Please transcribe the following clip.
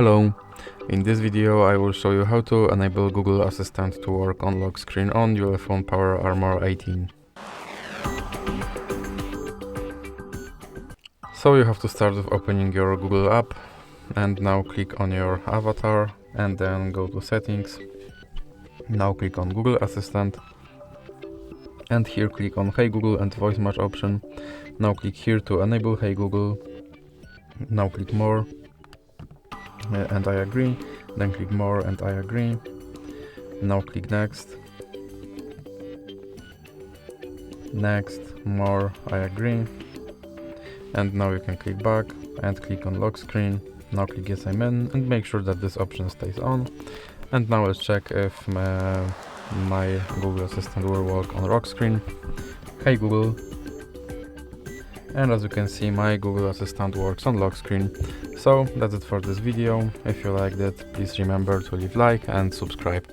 Hello, in this video I will show you how to enable Google Assistant to work on lock screen on ULEFONE Power Armor 18. So you have to start with opening your Google app and now click on your avatar and then go to settings. Now click on Google Assistant and here click on Hey Google and voice match option. Now click here to enable Hey Google. Now click more and I agree, then click more and I agree. Now click next, more, I agree. And now you can click back and click on lock screen. Now click yes I'm in and make sure that this option stays on. And now let's check if my Google Assistant will work on lock screen. Hey Google. And as you can see, my Google Assistant works on lock screen. So that's it for this video. If you liked it, please remember to leave like and subscribe.